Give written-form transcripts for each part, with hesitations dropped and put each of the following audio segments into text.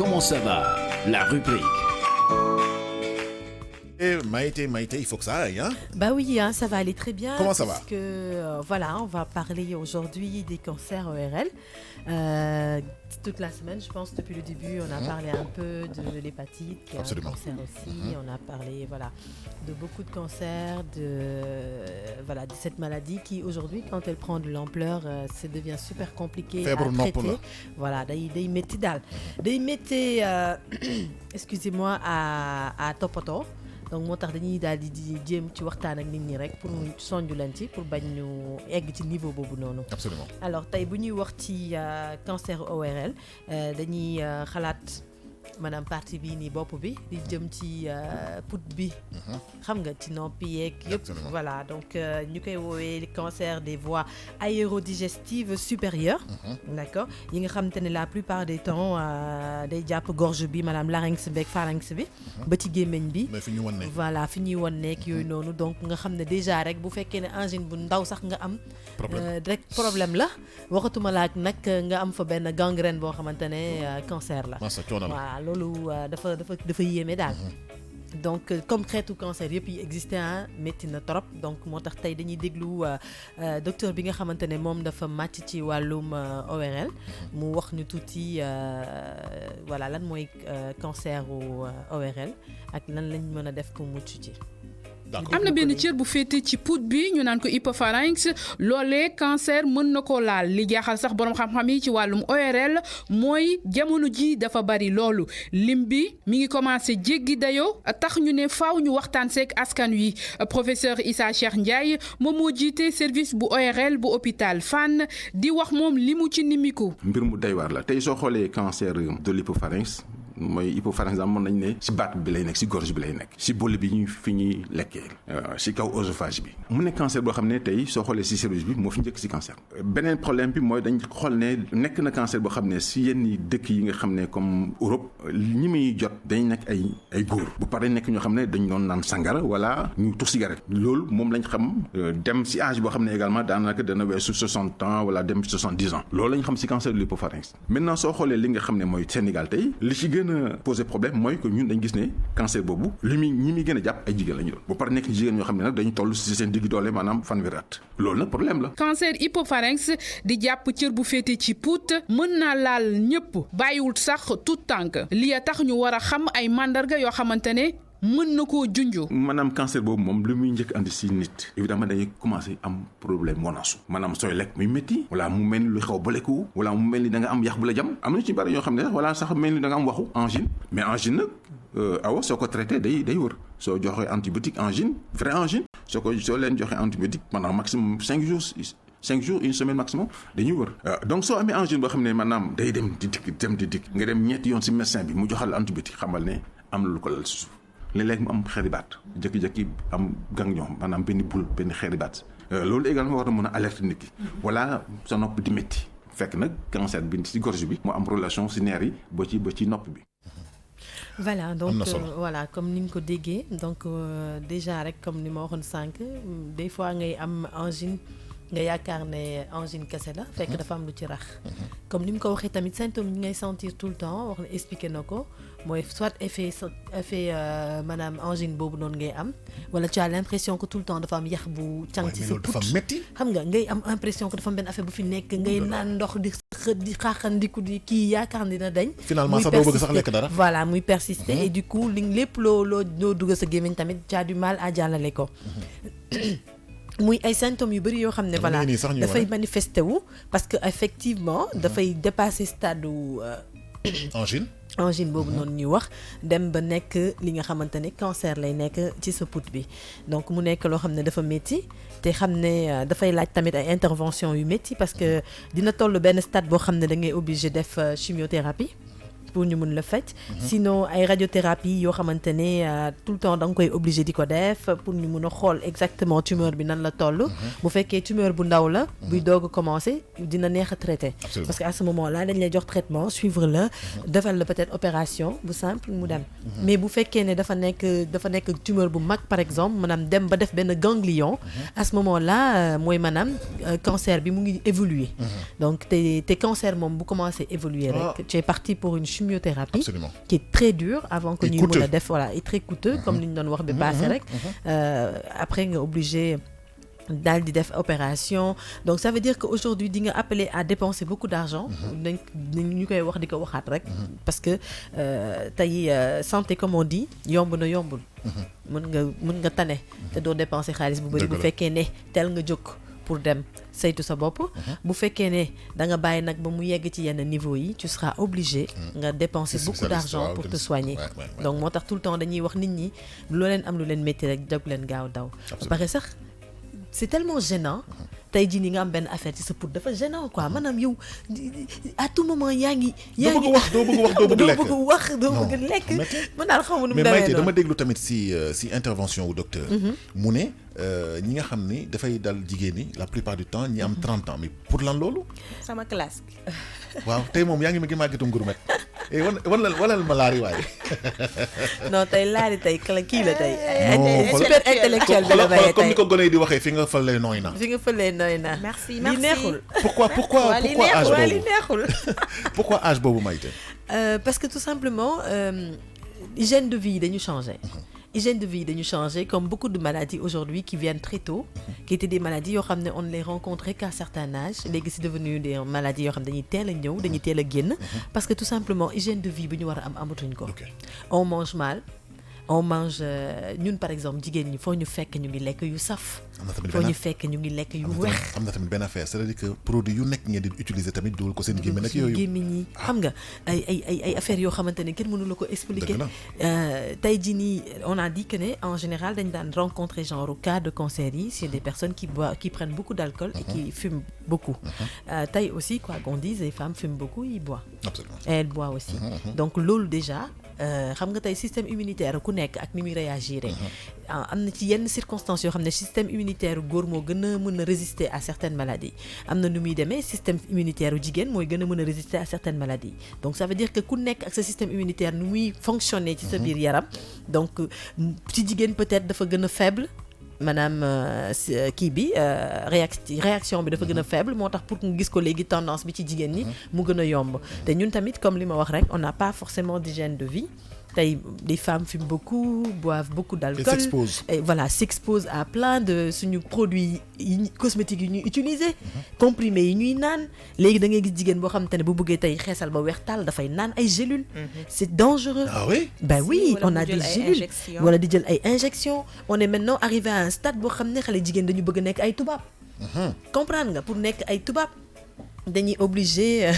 comment ça va? La rubrique. Maïté, il faut que ça aille, hein? Bah oui, hein, ça va aller très bien. Comment ça va? Parce que, voilà, on va parler aujourd'hui des cancers ORL. Toute la semaine, je pense, depuis le début, on a parlé un peu de l'hépatite, qui est un cancer aussi. On a parlé, voilà, de beaucoup de cancers, de cette maladie qui, aujourd'hui, quand elle prend de l'ampleur, ça devient super compliqué à traiter. Voilà, day métti daal. Day métti, excusez-moi, à toppatoo. Donc moo tax dañuy daal di jéem ci waxtaan ak nit ñi rek pour sonju leen ci pour bañ ñu egg ci niveau boobu noonu. Absolument. Alors tey bu ñuy wax ci cancer ORL dañuy xalaat maanaam partie bii nii bopp bi di jëm ci put bi. xam nga ci noppi yeeg yëpp. Voilà donc ñu koy woowee cancer des voies aérodigestives supérieures. D'accord yi nga xamante ne la plupart des temps day jàpp gorge bi maanaam larynx beeg pharynx bi. ba ci gémmiñ bi. mais fi ñu wan nekk. voilà fi ñuy wan nekk yooyu noonu donc nga xam ne déjà rek bu fekkee ne angine bu ndaw sax nga am. rek problème la waxatuma laak nag nga am fa benn gangrène boo xamante ne cancer la. voilà loolu dafa yéeme daal. Donc comme xeetu cancer yëpp yi existé métti na trop donc moo tax tey dañuy déglu docteur bi nga xamante ne moom dafa màcc ci wàllum ORL mu wax ñu tuuti voilà lan mooy cancer u ORL ak lan lañ mën a def pour mucc ci. am na benn cër bu féete ci put bi ñu naan ko hypopharynx loolee cancer mën na koo laal li jaaxal sax borom xam-xam yi ci wàllum ORL mooy jamono ji dafa bari loolu lim bi mi ngi commencé jéggi dayoo tax ñu ne faaw ñu waxtaan seeg askan wi professeur Issa Cheikh Ndiaye moom moo jiite service bu ORL bu hôpital Fann di wax moom li mu ci nimiku. mbir mu doy waar la tey soo xoolee cancer de l'hypopharynx mooy hypopharynx mën nañ ne si baat bi lay nekk si gorge bi lay nekk si bolle bi ñu fi ñuy lekkee si kaw œsophage bi mu nekk cancer boo xam ne tey soo xoolee si service bi moo fi njëkk si cancer. beneen problème bi mooy dañ xool ne nekk na cancer boo xam ne si yenn dëkk yi nga xam ne comme Europe ñi muy jot dañ nekk ay góor bu pare nekk ñoo xam ne dañ doon naan sangara wala ñu tux cigarette loolu moom lañ xam dem si âge boo xam ne également daanaka dana weesu 60 ans wala dem 70 ans loolu lañ xam si cancer de l'hypopharynx. maintenant soo xoolee li nga xam ne mooy Sénégal tey li ci gën poser problème mooy que ñun dañ gis ne cancer boobu ñi muy gën a jàpp ay jigéen la ñu doon bu pare nekk jigéen ñoo xam ne nag dañu toll si seen digg doole maanaam fanweeri at loolu nag problème la. cancer hypopharynx di jàpp cër bu féete ci put mën naa laal ñëpp bàyyiwul sax tout tànk li a tax ñu war a xam ay mandarga yoo xamante ne mën na koo junju. maanaam cancer boobu moom li muy njëkk andi si nit évidemment dañuy commencé am problème wanaasu maanaam sooy lekk muy métti wala mu mel ni lu xaw baleku wala mu mel ni da nga am yax bu la jam am na ci bari yoo xam ne wala sax mel ni da nga am waxu angine mais angine nag awa soo ko traité day wër soo joxee antibiotique angine vrai angine soo leen joxee antibiotique pendant maximum 5 jours une semaine maximum dañuy wër donc soo amee angine boo xam ne maanaam day dem di dikk nga dem ñetti yoon si médecin bi mu joxal antibiotique xamal ne am na lu ko lal si suuf léeg-léeg mu am xeribaat jékki-jékki am ganglion maanaam benn boule benn xeribaat loolu également war na mën a alerter nit ki wala sa nopp di métti fekk nag cancer bi ci gorge bi mu am relation ci nerf yi ba ci nopp bi. voilà donc voilà comme ni nga ko déggee donc déjà rek comme ni ma waxoon sànq des fois ngay am angine nga yaakaar ne angine kese la fekk dafa am lu ci rax. comme ni mu ko waxee tamit symptômes yi ngay sentir tout le temps wax na expliqué na ko mooy soit effet maanaam angine boobu noonu ngay am wala tu as l'impression que tout le temps dafa am yax bu càng ci sa put xam nga ngay am impression que dafa am benn affaire bu fi nekk ngay naan ndox di xaaxandiku di kii yaakaar dina dañ. finalement sax doo bëgg sax lekk dara. voilà muy persister et du coup lépp loo dugg sa gémmiñ tamit tu as du mal à jàllale ko. muy ay symptômes yu bëri yoo xam ne voilà dafay manifesté wu parce que effectivement dafay dépasser stade angine boobu noonu ñuy wax dem ba nekk li nga xamante ne cancer lay nekk ci sa put bi donc mu nekk loo xam ne dafa métti te xam ne dafay laaj tamit ay intervention yu métti parce que dina toll benn stade boo xam ne da ngay obligé def chimiothérapie pour ñu mun la faj. Sinon ay radiothérapie yoo xamante ne tout le temps da nga koy obligé di ko def pour ñu mun a xool exactement tumeur bi nan la toll. bu fekkee tumeur bu ndaw la. buy doog a commencer dina neex a traiter. parce que à ce moment là dañ lay jox traitement suivre la. defal la peut-être opération bu simple mu dem. mais bu fekkee ne dafa nekk tumeur bu mag par exemple maanaam dem ba def benn ganglion. à ce moment là mooy maanaam cancer bi mu ngi évoluer. donc te cancer moom bu commencer évoluer rek. tu es parti pour une chute chimiothérapie. Absolument. Qui est très dur avant que Et ñuy mën a def voilà et très coûteux comme li ñu doon wax bi passé rek après nga obligé daal di def opération donc ça veut dire que aujourd'hui di nga appelé à dépenser beaucoup d'argent dañ ñu koy wax di ko waxaat rek parce que tey santé comme on dit yomb na yombul mën nga tane te doo dépenser xaalis bu bëri bu fekkee ne tel nga jóg pour dem saytu sa bopp bu fekkee ne da nga bàyyi nag ba mu yegg ci yenn niveau yi tu seras obligé nga dépenser beaucoup d'argent pour te soigner donc moo tax tout le temps dañuy wax nit ñi loo leen am lu leen métti rek jóg leen gaaw daw pare sax c'est tellement gênant tey jii nii nga am benn affaire ci sa put dafa gênant quoi maanaam yow à tout moment yaa ngi doo bëgg wax doo bëgg lekk man daal xaw ma nu mu demee mais dama déglu tamit si intervention wu docteur mu ne ñi nga xam ni dafay dal jigéen ñi la plupart du temps ñi am 30 ans mais pour lan loolu sama classe waaw tey moom yaa ngi ma gi màggetu ngurumet wanal ma laari waaye non tey laari tey kii la tey super intellectuel bi la bayee tey comme ni ko gone yi di waxee fi nga fëlee nooy na merci li neexul pourquoi âge boobu li neexul pourquoi âge boobu Maïté parce que tout simplement hygiène de vie dañu changé hygiène de vie dañu changé comme beaucoup de maladies aujourd'hui qui viennent très tôt qui étaient des maladies yoo xam ne on ne les rencontrait qu'à un certain âge léegi c'est devenu des maladies yoo xam ne dañuy teel a ñëw dañuy teel a génn parce que tout simplement hygiène de vie bi ñu war a am amatuñ ko on mange mal on mange ñun par exemple jigéen ñi foo ñu fekk ñu ngi lekk yu saf foo ñu fekk ñu ngi lekk yu weex am na tamit benn affaire c'est-à-dire que produit yu nekk ngeen di utiliser tamit dugal ko seen gémmiñ ak yooyu gémmiñ yi xam nga ay affaires yoo xamante ne kenn mënu la ko expliquer tey jii nii on a dit que ne en général dañ daan rencontrer genre cas de cancer yi c'est des personnes qui prennent beaucoup d'alcool et qui fument beaucoup tey aussi quoi qu'on dise les femmes fument beaucoup ils boivent et elles boivent aussi donc loolu déjà xam nga tey système immunitaire ku nekk ak ni muy réagir am na ci yenn circonstances yoo xam ne système immunitaire góor moo gën a mën a résister à certaines maladies am na nu muy demee système immunitaire jigéen mooy gën a mën a résister à certaines maladies donc ça veut dire que ku nekk ak sa système immunitaire nu muy fonctionner ci sa biir yaram donc ci jigéen peut-être dafa gën a faible maanaam kii bi réaction bi dafa gën a faible moo tax pour nga gis ko léegi tendance bi ci jigéen ñi mu gën a yomb te ñun tamit comme li ma wax rek on n'a pas forcément d'hygiène de vie tey des femmes fument beaucoup boivent beaucoup d'alcool et voilà s'exposent à plein de suñu produits cosmétiques yi ñuy utiliser comprimés yi ñuy naan léegi da ngay gis jigéen boo xam te ne bu bëggee tey xeesal ba weex tàll dafay naan ay gélules c'est dangereux ben oui on a des gélules wala di jël ay injections on est maintenant arrivé à un stade boo xam ne xale jigéen dañu bëgg nekk ay tubaab comprendre nga pour nekk ay tubaab dañuy obligé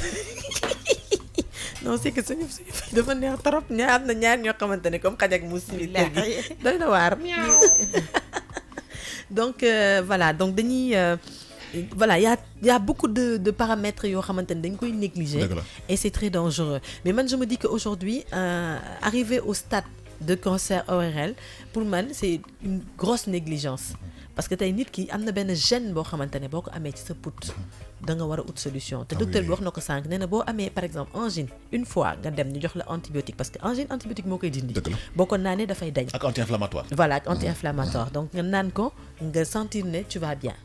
non c'est que suñu dafa neex trop am na ñaar ñoo xamante ne comme xaj ak muus mi léegi doy na waar donc voilà donc dañuy voilà y a beaucoup de paramètres yoo xamante ne dañ koy négliger et c'est très dangereux mais man je me dis que aujourd'hui arrivé au stade de cancer ORL pour man c'est une grosse négligence parce que tey nit ki am na benn gène boo xamante ne boo ko amee ci sa put da nga war a ut solution te docteur bi wax na ko sànq nee na boo amee par exemple angine une fois nga dem ñu jox la antibiotique parce que angine antibiotique moo koy dindi boo ko naanee dafay dañ ak anti-inflammatoire voilà ak anti-inflammatoire donc nga naan ko nga sentir ne tu vas bien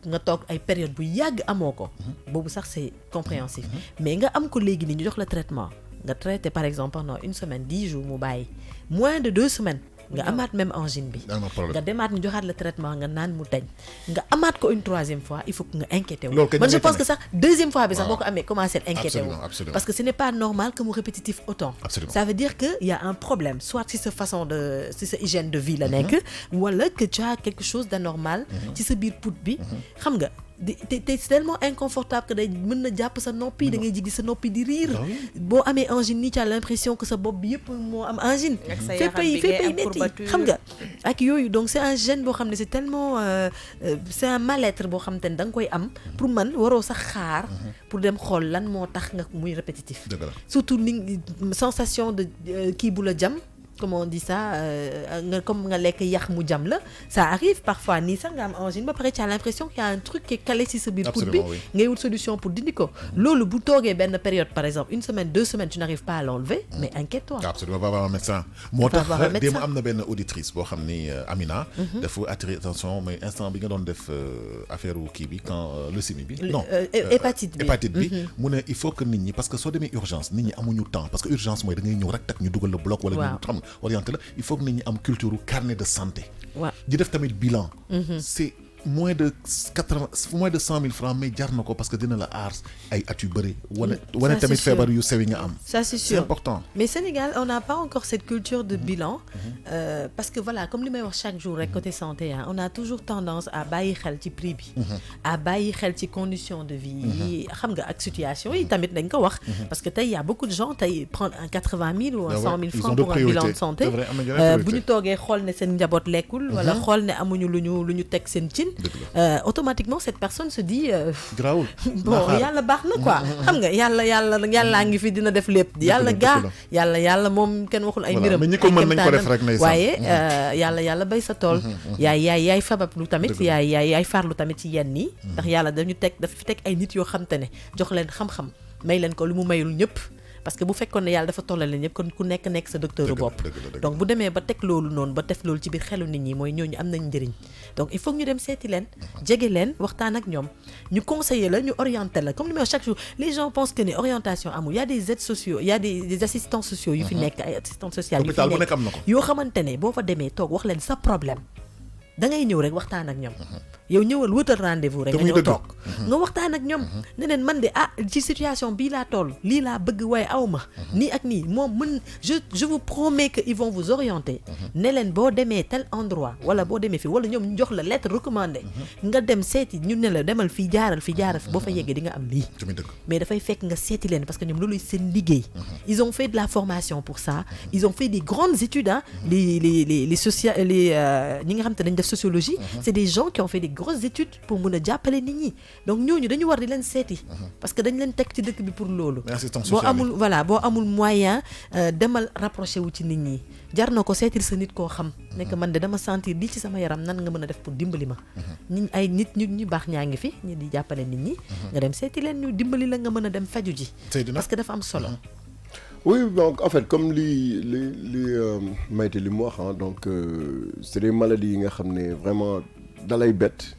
nga toog ay période bu yàgg amoo ko boobu sax c'est compréhensif mais nga am ko léegi ni ñu jox la traitement nga traité par exemple pendant une semaine 10 jours mu bàyyi moins de 2 semaines nga amaat même angine bi nga demaat ñu joxaat le traitement nga naan mu dañ nga amaat ko une troisième fois il faut que nga inquiété wu man je pense que sax deuxième fois bi sax boo ko amee commencer inquiété wu parce que ce n'est pas normal que mu répétitif autant ça veut dire que il y a un problème soit si sa façon de si sa hygiène de vie la nekk wala que tu as quelque chose d'anormal ci sa biir put bi xam nga te c'est tellement inconfortable que day mën na jàpp sa noppi da ngay jigi sa noppi di riir boo amee angine nii tu as l'impression que sa bopp bi yëpp moo am angine fépp ay métti xam nga ak yooyu donc c'est un gène boo xam ne c'est tellement c'est un mal-être boo xam te ne da nga koy am pour man waroo sax xaar pour dem xool lan moo tax nga muy répétitif surtout ni sensation de kii bu la jam comment on dit ça comme nga lekk yax mu jam la ça arrive parfois nii sax nga am angine ba pare tu as l'impression qu'il y a un truc qui est calé ci sa biir put bi ngay wut solution pour dindi ko loolu bu toogee benn période par exemple 1 semaine 2 semaines tu n'arrives pas à l'enlever mais inquiète-toi absolument va voir un médecin moo tax démb am na benn auditrice boo xam ni Amina dafa attirer attention mais instant bi nga doon def affaire wu kii bi quand leucémie bi non hépatite bi mu ne il faut que nit ñi parce que soo demee urgence nit ñi amuñu temps parce que urgence mooy da ngay ñëw rek tak ñu dugal la bloc wala ñu xam orienté la il faut que nit ñi am culture carnet de santé di def tamit bilan c'est moins de 100 000 francs mais jar na ko parce que dina la aar ay at yu bëri wane tamit feebar yu sew yi nga am ça c'est sûr c'est important mais Sénégal on n'a pas encore cette culture de bilan parce que voilà comme li may wax chaque jour rek côté santé on a toujours tendance à bàyyi xel ci prix bi à bàyyi xel ci conditions de vie yi xam nga ak situation yi tamit dañ ko wax parce que tey y a beaucoup de gens tey prendre un 80 000 ou un 100 000 francs pour un bilan de santé bu ñu toogee xool ne seen njaboot lekkul wala xool ne amuñu lu ñu teg seen cin automatiquement cette personne se dit grawul bon yàlla baax na quoi xam nga yàllaa ngi fi dina def lépp yàlla yàlla moom kenn waxul ay mbiram mais ñi ko mën nañ ko def rek waaye yàlla bay sa tool yaay fabablu tamit yaay farlu tamit ci yenn yi ndax yàlla dafa fi teg ay nit yoo xam te ne jox leen xam-xam may leen ko lu mu mayul ñëpp parce que bu fekkoon ne yàlla dafa tollale ñëpp kon ku nekk sa docteur bopp donc bu demee ba teg loolu noonu ba def loolu ci biir xelu nit ñi mooy ñooñu am nañ njëriñ donc il faut que ñu dem seeti leen jege leen waxtaan ak ñoom ñu conseiller la ñu orienter la comme li may wax chaque jour les gens pensent que ne orientation amul il y a des aides sociaux il y a des assistants sociaux yu fi nekk ay assistantes sociales yu fi nekk yoo xamante ne boo fa demee toog wax leen sa problème da ngay ñëw rek waxtaan ak ñoom yow ñëwal wutal rendez-vous rek nga ñëw toog nga waxtaan ak ñoom ne leen man de ci situation bii laa toll lii laa bëgg waaye aw ma nii ak nii moom mën je vous promets que ils vont vous orienter ne leen boo demee tel endroit wala boo demee fii wala ñoom ñu jox la lettre recommandée nga dem seeti ñu ne la demal fii jaaral fi boo fa yeggee di nga am lii mais dafay fekk nga seeti leen parce que ñoom loolu seen liggéey ils ont fait de la formation pour ça ils ont fait des grandes études les ñi nga xam te dañ def sociologie c'est des gens qui ont fait des grosses études pour mën a jàppale nit ñi donc ñooñu dañu war di leen seeti parce que dañ leen teg ci dëkk bi pour loolu boo amul moyen demal rapproché wu ci nit ñi jar na ko seetil sa nit koo xam nekk man de dama sentir lii ci sama yaram nan nga mën a def pour dimbali ma ay nit ñu baax ñaa ngi fi ñu di jàppale nit ñi nga dem seeti leen ñu dimbali la nga mën a dem faju ji parce que dafa am solo Oui, donc en fait comme li Maïté li mu wax donc c'est des maladies yi nga xam ne vraiment dalay bett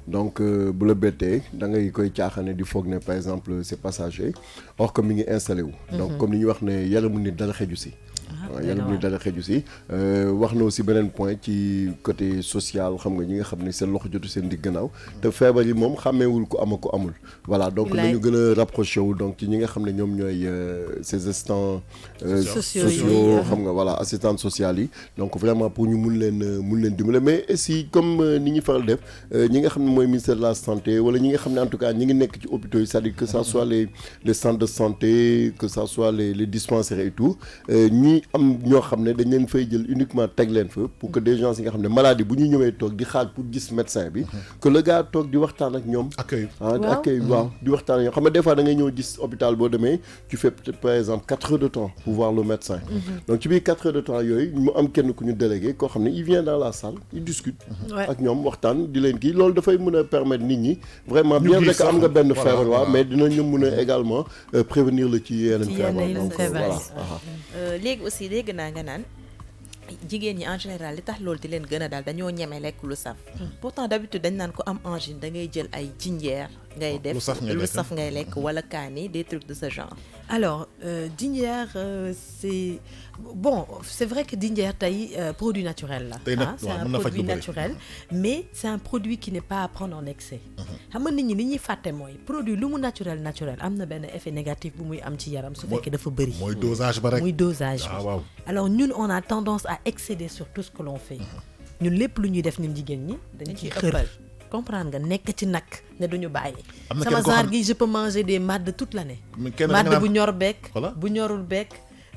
donc bu la bettee da ngay koy caaxaane di foog ne par exemple c'est passager or que mi ngi installé wu donc comme li ñuy wax ne yaramu nit dala xeju si yàlla muy dara xeju si wax na aussi beneen point ci côté social xam nga ñi nga xam ne seen loxo jotu seen digg gannaaw te feebar yi moom xàmmeewul ko am ko amul voilà donc nañu gën a rapproché wu donc ci ñi nga xam ne ñoom ñooy ces assistants sociaux xam nga voilà assistants sociales yi donc vraiment pour ñu mun leen dimbale mais aussi comme ni ñu faral def ñi nga xam ne mooy ministère de la santé wala ñi nga xam ne en tout cas ñi ngi nekk ci hôpitaux yi c'est-à-dire que ça soit les centres de santé que ça soit les dispensaires et tout ñi am ñoo xam ne dañ leen fay jël uniquement teg leen fa pour que des gens yi nga xam ne maladie bu ñu ñëwee toog di xaar pour gis médecin bi que le gars toog di waxtaan ak ñoom accueil waaw di waxtaan ak ñoom xam nga des fois da ngay ñëw gis hôpital boo demee tu fais peut-être par exemple 4 heures de temps pour voir le médecin donc ci biir 4 heures de temps yooyu mu am kenn ku ñu délégué koo xam ne il vient dans la salle il discute ak ñoom waxtaan di leen kii loolu dafay mën a permettre nit ñi vraiment bien vrai que am nga benn feebar waaw mais dinañu mën a également prévenir la ci yeneen feebar donc voilà léegi aussi dégg naa nga naan jigéen ñi en général li tax loolu di leen gën a daal dañoo ñeme lekk lu saf pourtant d'habitude dañ naan ko am angine da ngay jël ay jinjeer ngay def lu saf ngay lekk wala kaani des trucs de ce genre. Alors dinjeer c'est bon c'est vrai que dinjeer tey produit naturel la c'est un produit naturel mais c'est un produit qui n'est pas à prendre en excès xam nga nit ñi li ñuy fàtte mooy produit lu mu naturel am na benn effet négatif bu muy am ci yaram su fekkee dafa bëri mooy dosage ba rek muy dosage bi waaw alors ñun on a tendance à excéder sur tout ce que l'on fait ñun lépp lu ñuy def ñun jigéen ñi dañ ciy xër comprendre nga nekk ci nag ne duñu bàyyi sama genre gi je peux manger des maddes toute l'année madd bu ñor beek bu ñorul beek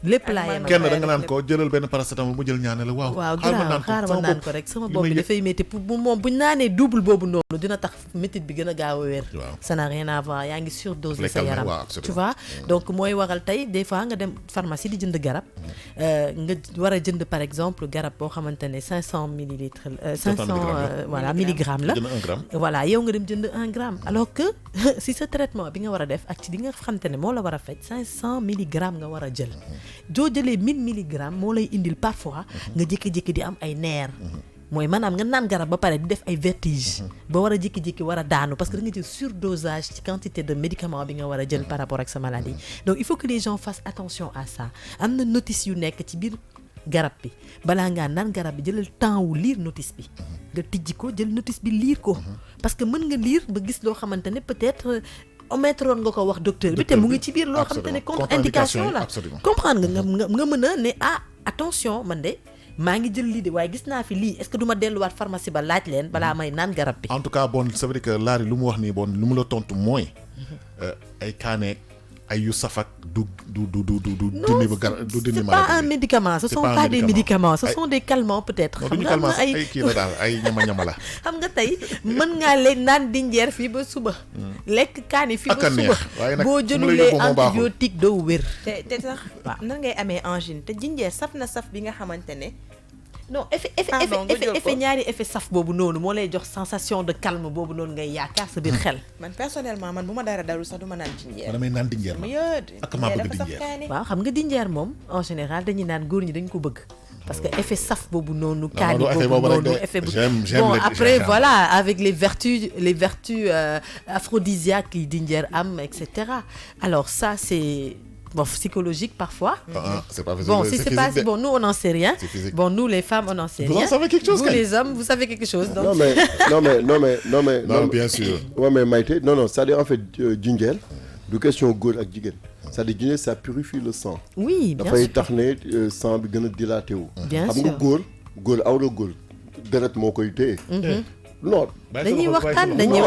lépp laa yemal kenn da nga naan ko jëlal benn paracétamol mu jël ñaane la waaw xaaral ma naan ko rek sama bopp bi dafay métti pour moom buñ naanee double boobu noonu dina tax métit bi gën a gaaw a wér ça n'a rien à voir yaa ngi surdose sa yaram tu vois donc mooy waral tey des fois nga dem pharmacie di jënd garab nga war a jënd par exemple garab boo xamante ne 500 millilitres 500 voilà milligrammes la voilà yow nga dem jënd 1 gramme alors que si sa traitement bi nga war a def ak ci li nga xamante ne moo la war a faj 500 milligrammes nga war a jël joo jëlee 1000 milligrammes moo lay indil parfois nga jékki-jékki di am ay nerfs mooy maanaam nga naan garab ba pare di def ay vertige ba war a jékki-jékki war a daanu parce que da nga jël surdosage ci quantité de médicament bi nga war a jël par rapport ak sa maladie donc il faut que les gens fassent attention à ça am na notice yu nekk ci biir garab bi balaa ngaa naan garab bi jëlal temps wu lire notice bi nga tijji ko jël notice bi lire ko parce que mën nga lire ba gis loo xamante ne peut-être omettroon nga ko wax docteur bi te mu ngi ci biir loo xamante ne contre-indication la comprendre nga mën a ne attention man de maa ngi jël lii de waaye gis naa fi lii est-ce que du ma delluwaat pharmacie ba laaj leen balaa may naan garab bi. en tout cas bon ça veut dire que laari lu mu wax nii bon lu mu la tontu mooy ay kaaneeg ay yu safak du dindi ba garab du dindi maladie. c'est pas un médicament ce sont pas des médicaments ce sont des calmants peut-être. xam nga am na ay kii la daal ay ñama la. xam nga tey mën ngaa leen naan dinjeer fii ba suba. lekk kaani fii ba suba. boo jëlulee antibiotique doo wér. te sax nan ngay amee angine te dinjeer saf na saf bi nga xamante ne. non effet ñaari effet saf boobu noonu moo lay jox sensation de calme boobu noonu ngay yaakaar sa biir xel. man personnellement man bu ma dara dalul sax du ma naan dinjeer. damay naan dinjeer ak maa bëgg dinjeer. waaw xam nga dinjeer moom en général dañuy naan góor ñi dañ ko bëgg. parce que effet saf boobu noonu. kaani boobu noonu effet bu bon après voilà avec les vertus aphrodisiaques yi dinjeer am et cetera alors ça c'est bon psychologique parfois. C'est pas bon si c'est pas bon nous on n'en sait rien. Bon nous les femmes on n'en sait rien. Vous en savez quelque chose. Vous les hommes vous savez quelque chose. Donc... non bien sûr. Ouais mais Maïté non c'est-à-dire en fait ginger du question góor ak jigéen c'est-à-dire ginger ça purifie le sang. Oui bien sûr dafay tax ne sang bi gën a dilaté wu. bien sûr xam nga góor awra góor deret moo koy téye. non dañuy waxtaan dañuy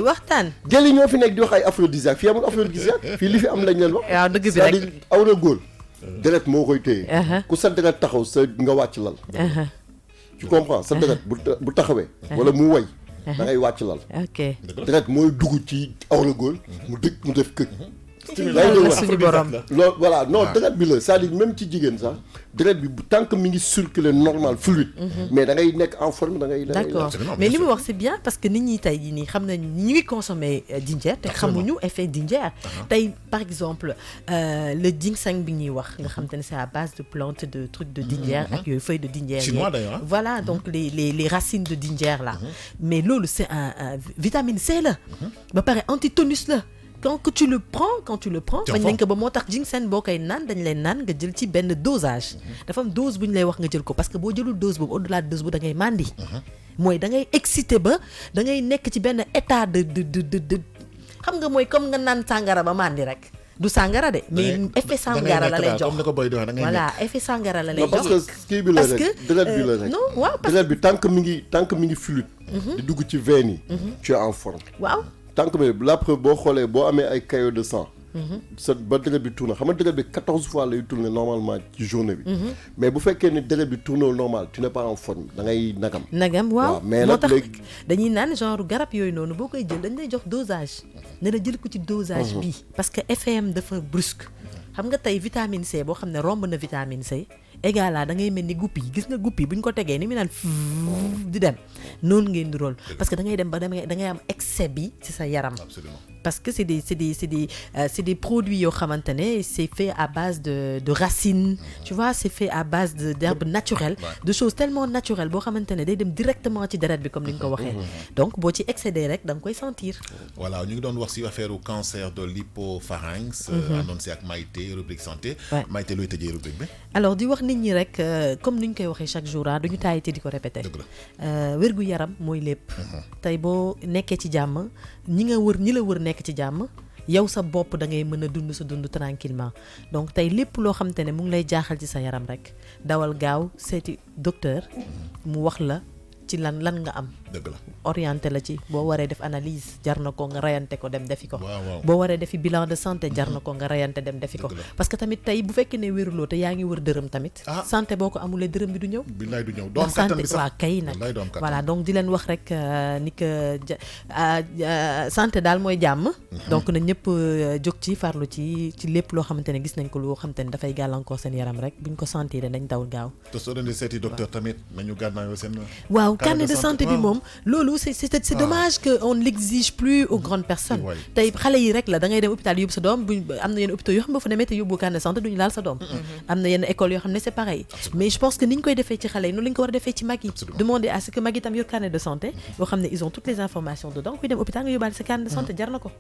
waxtaan. gel yi ñoo fi nekk di wax ay aphrodisiaque fii amul aphrodisiaque fii li fi am lañ leen wax. waaw dëgg bi rek c'est-à-dire awra góor deret moo koy téye. ku sa deret taxaw sa nga wàcc lal. tu comprends sa deret bu taxawee. wala mu way. da ngay wàcc lal. ok deret mooy dugg ci awra góor mu def këj. suñu borom loolu voilà non deret bi la c'est-à-dire même ci jigéen sax deret bi tant que mi ngi circuler normal fluide. mais da ngay nekk en forme da ngay. d'accord mais li mu wax c'est bien parce que nit ñi tey jii nii xam nañ ñu ngi consommer dinjeer te xamuñu effet dinjeer. tey par exemple le ginseng bi ñuy wax nga xam te ne c'est à base de plantes de trucs de dinjeer ak yooyu feuilles de dinjeer. chinois d'ailleurs. voilà donc les racines de dinjeer là. mais loolu c'est un vitamine C la. ba pare antitonus la. quand tu le prends bañ nañ ko ba moo tax ginseng boo koy naan dañ lay naan nga jël ci benn dosage dafa am dose bu ñu lay wax nga jël ko parce que boo jëlul dose boobu au-delà de dose bu da ngay màndi mooy da ngay excité ba da ngay nekk ci benn état de xam nga mooy comme nga naan sàngara ba màndi rek du sàngara de mais effet sàngara la lay jox voilà effet sàngara la lay jox parce que kii bi la rek deret bi la rek non waaw deret bi tant que mi ngi fluide di dugg ci veine yi tu es en forme waaw tant que la preuve boo xoolee boo amee ay caillots de sang. sa ba deret bi tourné xam nga deret bi 14 fois lay tourné normalement ci journée bi. mais bu fekkee ni deret bi tourné au normal tu n'es pas en forme da ngay nagam. waaw mais moo nag tax léegi dañuy naan genre garab yooyu noonu boo koy jël dañ lay jox dosage. ne la jël ko ci dosage bii. parce que effet am dafa brusque. xam nga tey vitamine C boo xam ne romb na vitamine C. égal da ngay mel ni gupp yi gis nga gupp yi bu ñu ko tegee ni mu naan di dem noonu ngay ndurool parce que da ngay dem ba da ngay am excès bi ci sa yaram. Absolument. parce que c'est des produits yoo xamante ne c'est fait à base de racines. tu vois c'est fait à base d'herbes naturelles. de choses tellement naturelles boo xamante ne day dem directement ci deret bi comme ni nga ko waxee. donc boo ci excédé rek da nga koy sentir. voilà ñu ngi doon wax ci affaire cancer de l'hypopharynx. àndoon ci ak Maïté rubrique santé. Maïté looy tëjee rubrique bi. alors di wax nit ñi rek comme ni ñu koy waxee chaque jour duñu taayite di ko répéter. wérgu yaram mooy lépp. tey boo nekkee ci jàmm ñi la wër nekk ci jàmm yow sa bopp da ngay mën a dund sa dund tranquillement donc tey lépp loo xamante ne mu ngi lay jaaxal ci sa yaram rek dawal gaaw seeti docteur mu wax la ci lan nga am orienté la ci boo waree def analyse jar na ko nga rayante ko dem defi ko boo waree defi bilan de santé jar na ko nga rayante dem defi ko parce que tamit tey bu fekkee ne wéruloo te yaa ngi wër dërëm tamit santé boo ko amulee dërëm bi du ñëw billaay du ñëw doom kattan bi sax waa kay nag voilà donc di leen wax rek ni que santé daal mooy jàmm donc na ñëpp jóg ci farlu ci lépp loo xamante ne gis nañ ko loo xamante ne dafay gàllankoor seen yaram rek buñ ko sentir nañ daw gaaw te soo leen di seeti docteur tamit nañu gànnaayoo seen waaw carnet de santé bi moom loolu c'est dommage que on l'exige plus aux grandes personnes tey xale yi rek la da ngay dem hôpital yóbbu sa doom bu am na yenn hôpitaux yoo xam ne fa demee te yóbbu carnet de santé duñu laal sa doom am na yenn école yoo xam ne c'est pareil mais je pense que ni ñu koy defee ci xale yi noonu la ñu ko war a defee ci mag yi demander à ce que mag yi tam yor carnet de santé yoo xam ne ils ont toutes les informations dedans kuy dem hôpital nga yóbbaale sa carnet de santé jar na ko